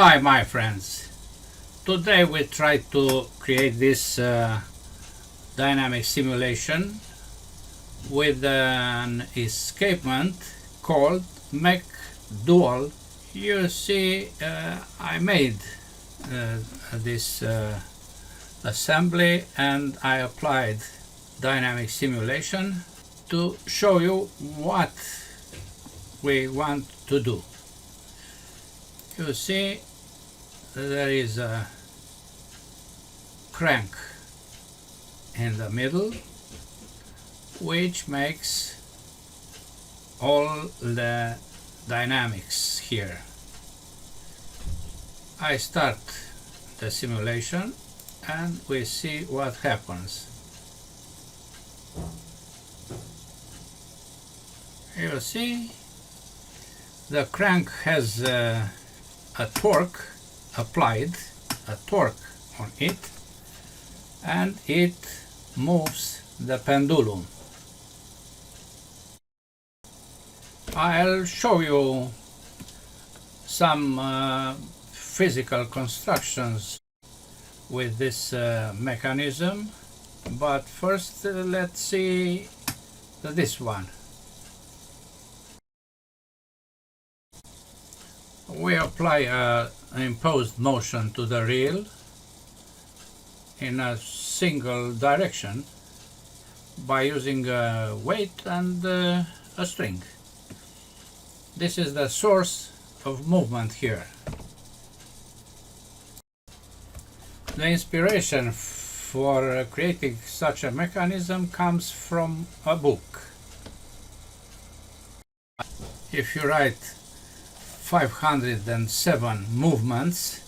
Hi my friends, today we try to create this dynamic simulation with an escapement called MacDowall. You see, I made this assembly and I applied dynamic simulation to show you what we want to do. You see, there is a crank in the middle which makes all the dynamics here. I start the simulation and we see what happens. You see, the crank has a torque applied, a torque on it, and it moves the pendulum. I'll show you some physical constructions with this mechanism, but first let's see this one. We apply an imposed motion to the reel in a single direction by using a weight and a string. This is the source of movement here. The inspiration for creating such a mechanism comes from a book. If you write 507 movements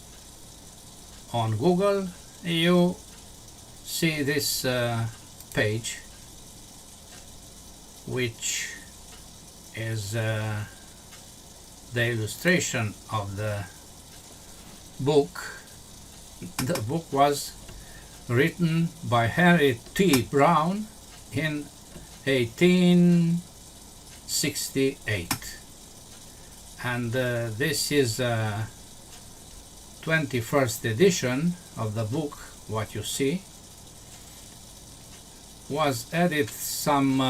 on Google, you see this page, which is the illustration of the book. The book was written by Henry T. Brown in 1868. And this is a 21st edition of the book. What you see was added some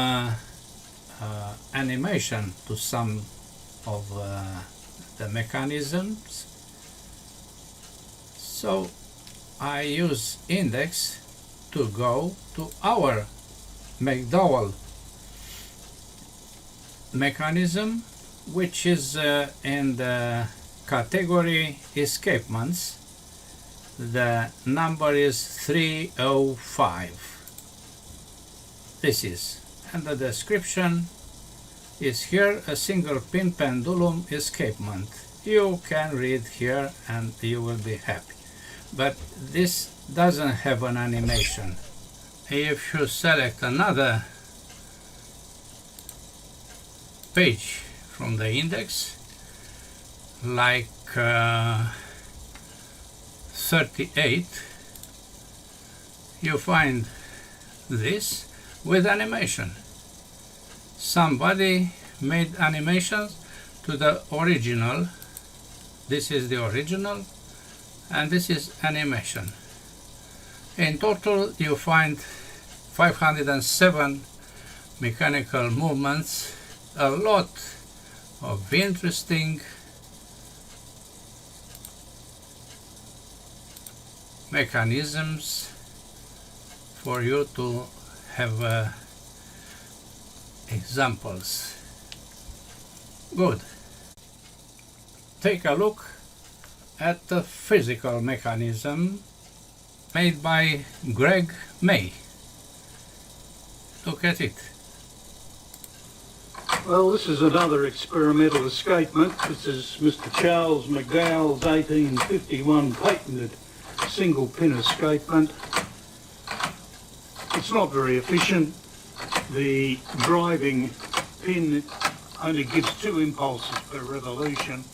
animation to some of the mechanisms. So I use index to go to our MacDowall mechanism, which is in the category escapements. The number is 305. This is, and the description is here: a single pin pendulum escapement. You can read here and you will be happy. But this doesn't have an animation. If you select another page from the index, like 38, you find this with animation. Somebody made animations to the original. This is the original and this is animation. In total you find 507 mechanical movements, a lot of interesting mechanisms for you to have examples. Good. Take a look at the physical mechanism made by Greg May. Look at it. Well, this is another experimental escapement. This is Mr. Charles MacDowall's 1851 patented single pin escapement. It's not very efficient. The driving pin only gives 2 impulses per revolution,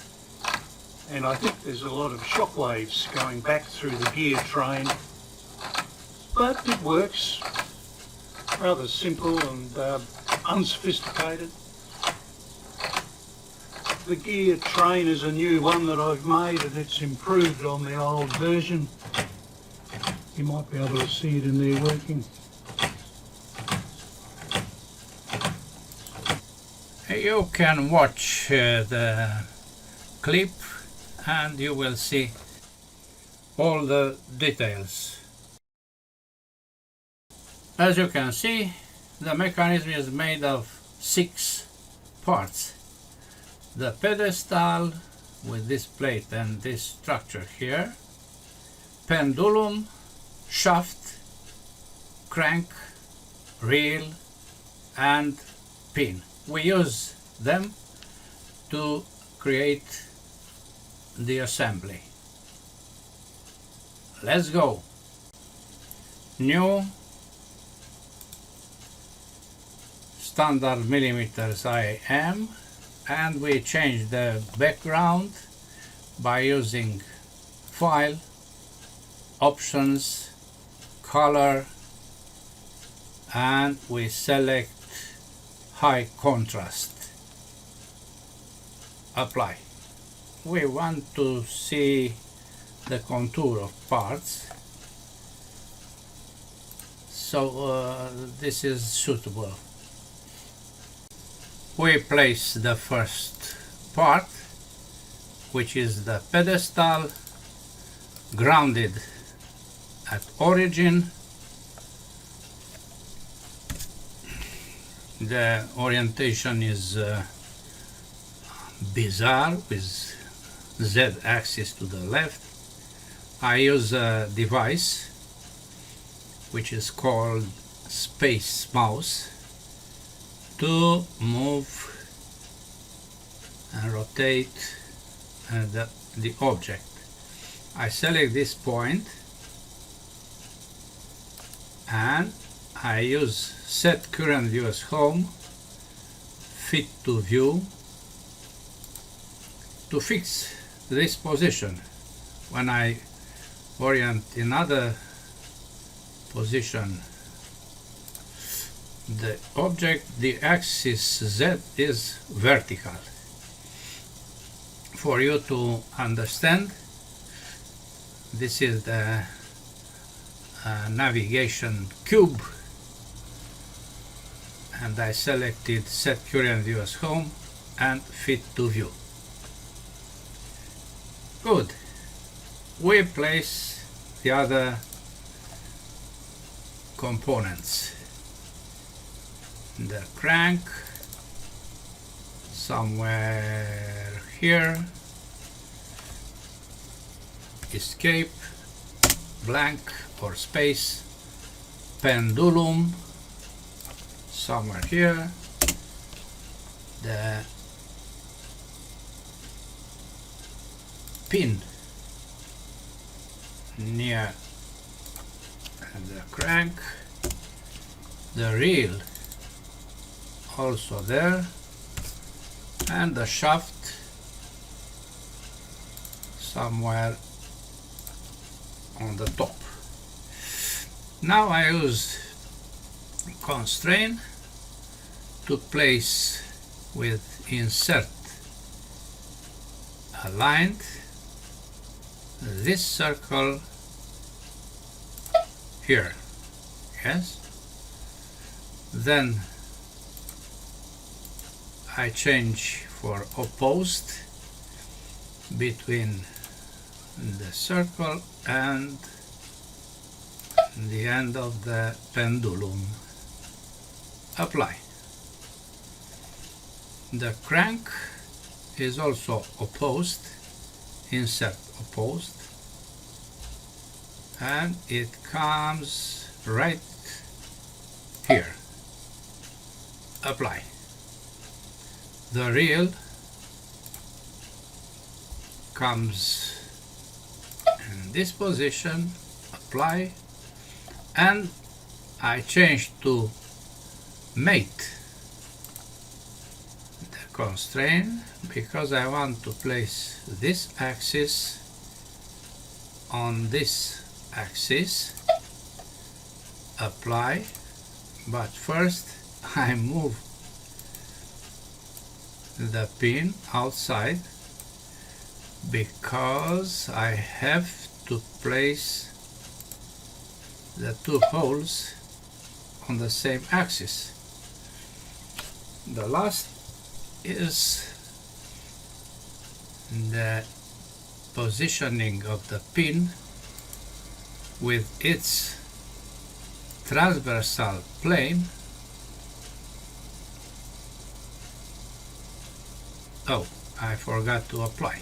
and I think there's a lot of shock waves going back through the gear train, but it works. Rather simple and unsophisticated. the gear train is a new one that I've made, and it's improved on the old version. You might be able to see it in there working. You can watch the clip and you will see all the details. As you can see, the mechanism is made of 6 parts. The pedestal with this plate and this structure here, pendulum, shaft, crank, reel and pin. We use them to create the assembly. Let's go. New standard millimeters IM, and we change the background by using File, Options, Color, and we select High Contrast. Apply. We want to see the contour of parts, so this is suitable. We place the first part, which is the pedestal, grounded at origin. The orientation is bizarre, with Z-axis to the left. I use a device which is called Space Mouse to move and rotate the object. I select this point and I use Set Current View as Home, Fit to View to fix this position. When I orient in other position the object, the axis Z is vertical. For you to understand, this is the navigation cube, and I selected Set Current View as Home and Fit to View. Good. We place the other components. The crank somewhere here, escape, blank or space, pendulum somewhere here, the pin near the crank, the reel also there, and the shaft somewhere on the top. Now I use constraint to place with insert aligned this circle here. Yes, then I change for opposed between the circle and the end of the pendulum. Apply. The crank is also opposed, insert opposed, and it comes right here. Apply. The reel comes in this position. Apply, and I change to mate the constraint because I want to place this axis on this axis. Apply, but first I move the pin outside because I have to place the two holes on the same axis. The last is the positioning of the pin with its transversal plane. Oh, I forgot to apply.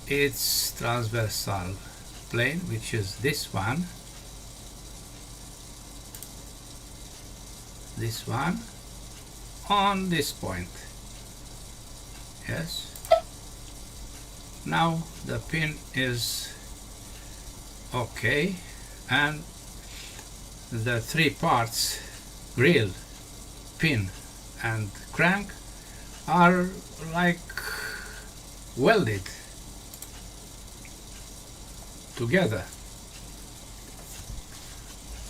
Its transversal plane, which is this one, on this point. Yes. Now the pin is okay, and the three parts, grill, pin and crank, are like welded together.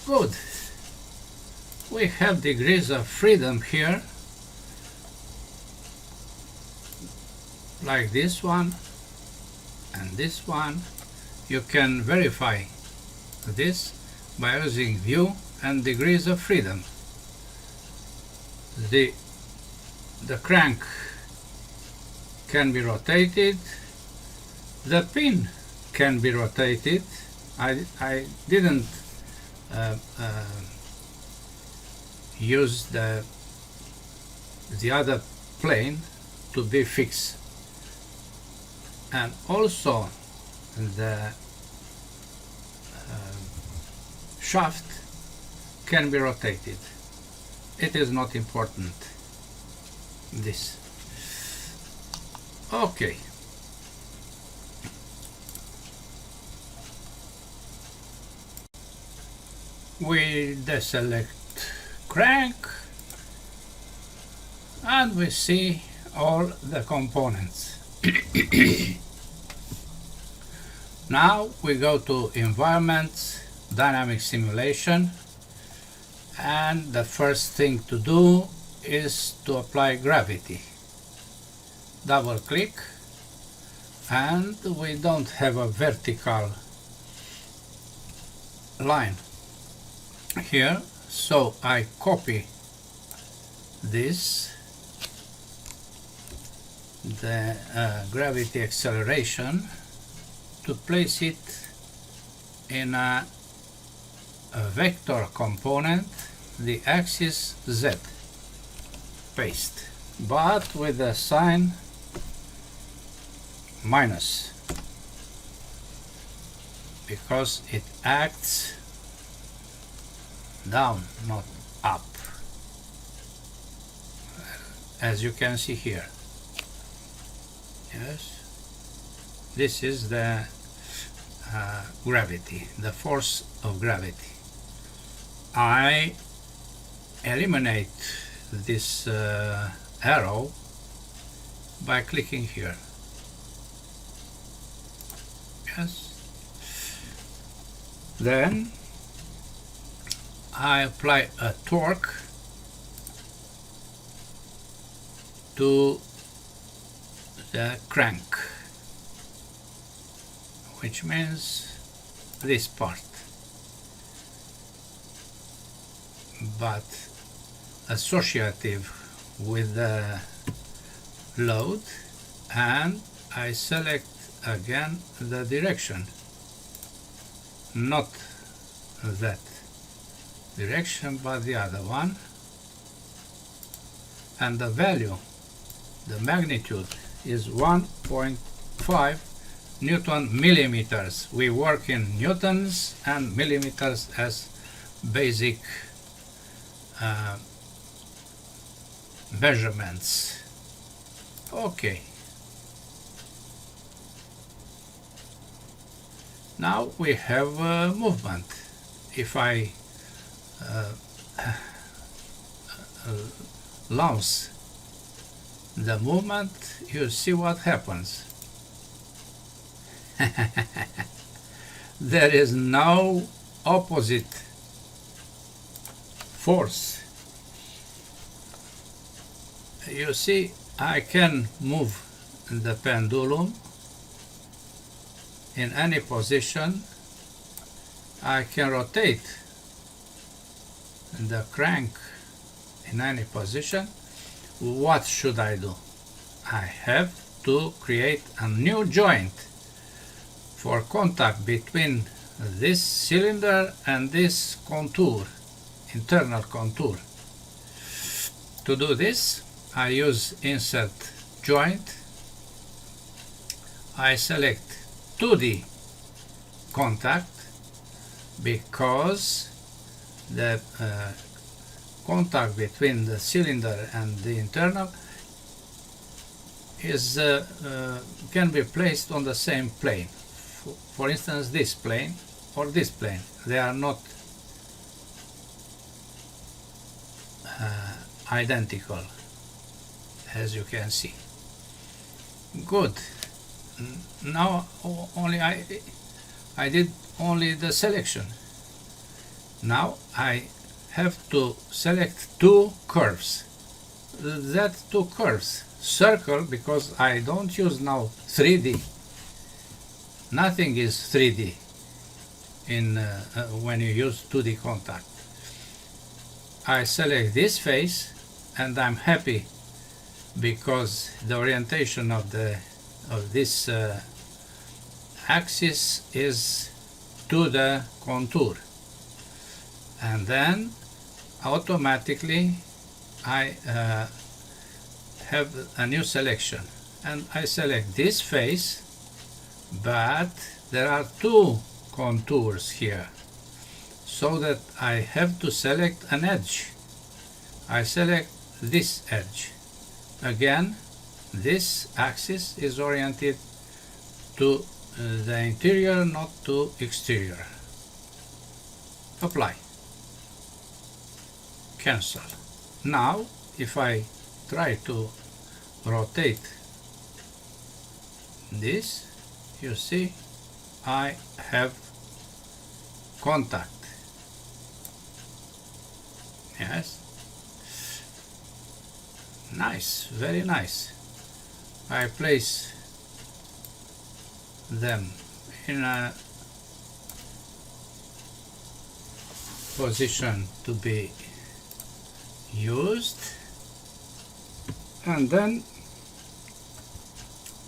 Good. We have degrees of freedom here, like this one and this one. You can verify this by using view and degrees of freedom. The crank can be rotated, the pin can be rotated. I didn't use the other plane to be fixed, and also the shaft can be rotated. It is not important, this. Okay. We deselect crank and we see all the components. Now we go to environment, dynamic simulation, and the first thing to do is to apply gravity. Double click, and we don't have a vertical line here, so I copy this, the gravity acceleration, to place it in a vector component, the axis Z. Paste, but with the sign minus, because it acts down, not up, as you can see here. Yes, this is the gravity, the force of gravity. I eliminate this arrow by clicking here. Yes. Then I apply a torque to the crank, which means this part, but associative with the load, and I select again the direction, not that direction but the other one, and the value, the magnitude, is 1.5 Newton millimeters. We work in newtons and millimeters as basic measurements. Okay. Now we have movement. If I launch the movement, you see what happens. There is no opposite force you see, I can move the pendulum in any position. I can rotate the crank in any position. What should I do? I have to create a new joint for contact between this cylinder and this contour, internal contour. To do this, I use insert joint. I select 2D contact because the contact between the cylinder and the internal is can be placed on the same plane. For instance, this plane or this plane. They are not identical, as you can see. Good. Now only I did only the selection. Now I have to select two curves. That two curves, circle, because I don't use now 3D. Nothing is 3D in when you use 2D contact. I select this face and I'm happy because the orientation of this axis is to the contour, and then automatically I have a new selection, and I select this face, but there are two contours here, so that I have to select an edge. I select this edge. Again, this axis is oriented to the interior, not to exterior. Apply. Cancel. Now, if I try to rotate this, you see I have contact. Yes. Nice, very nice. I place them in a position to be used, and then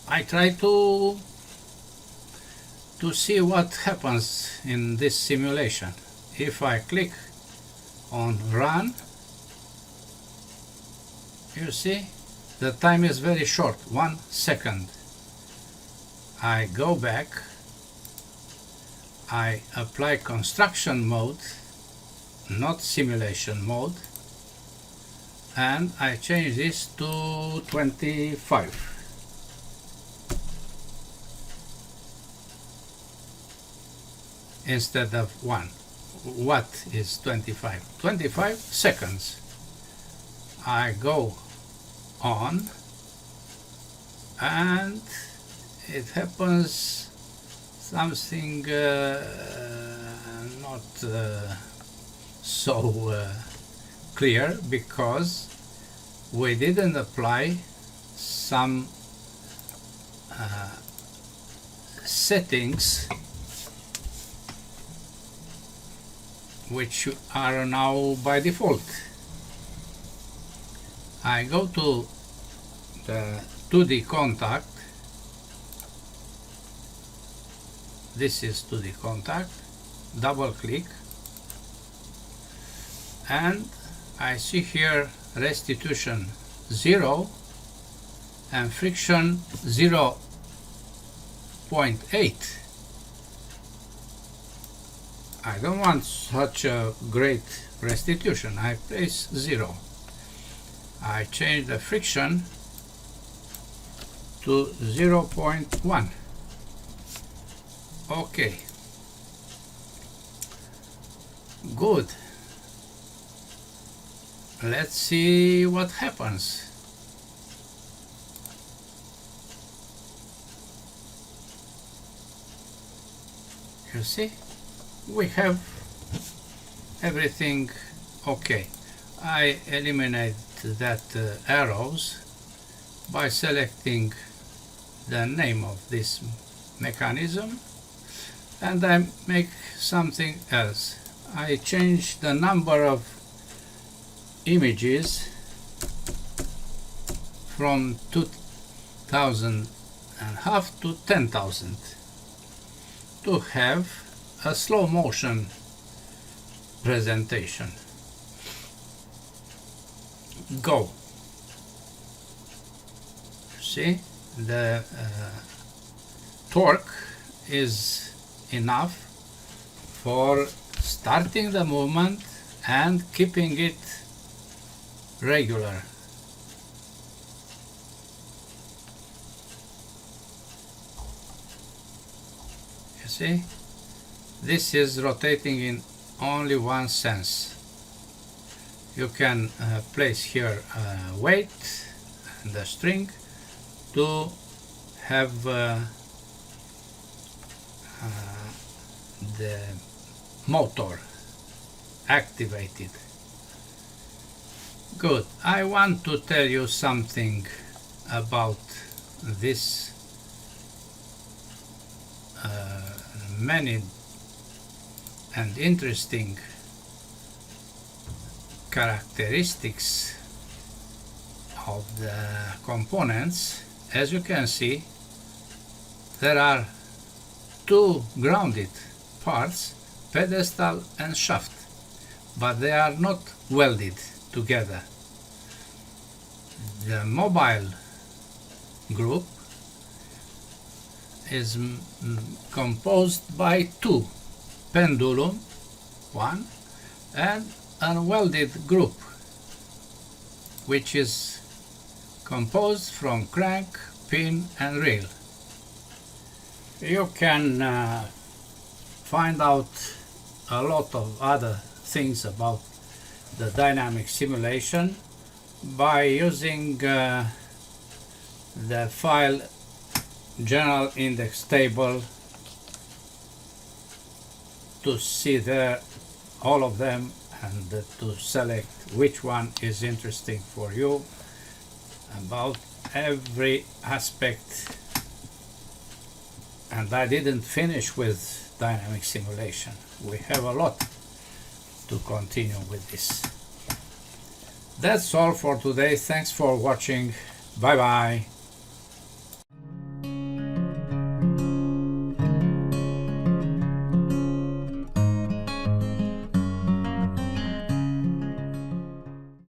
I try to see what happens in this simulation. If I click on run, you see the time is very short, 1 second. I go back, I apply construction mode, not simulation mode, and I change this to 25. Instead of 1. What is 25? 25 seconds. I go on, and it happens something not so clear, because we didn't apply some settings which are now by default. I go to the 2D contact. This is 2D contact. Double click, and I see here restitution 0 and friction 0.8. I don't want such a great restitution. I place 0. I change the friction to 0.1. Okay. Good. Let's see what happens. You see, we have everything okay. I eliminate that arrows by selecting the name of this mechanism, and I make something else. I change the number of images from 2,500 to 10,000 to have a slow motion presentation. Go. See, the torque is enough for starting the movement and keeping it regular. You see, this is rotating in only one sense. You can place here a weight and a string to have the motor activated. Good. I want to tell you something about this many and interesting characteristics of the components. As you can see, there are two grounded parts, pedestal and shaft, but they are not welded together. The mobile group is composed by two, pendulum, one, and unwelded group, which is composed from crank, pin and reel. You can find out a lot of other things about the dynamic simulation by using the file general index table to see there all of them and to select which one is interesting for you about every aspect. And I didn't finish with dynamic simulation. We have a lot to continue with this. That's all for today. Thanks for watching. Bye bye.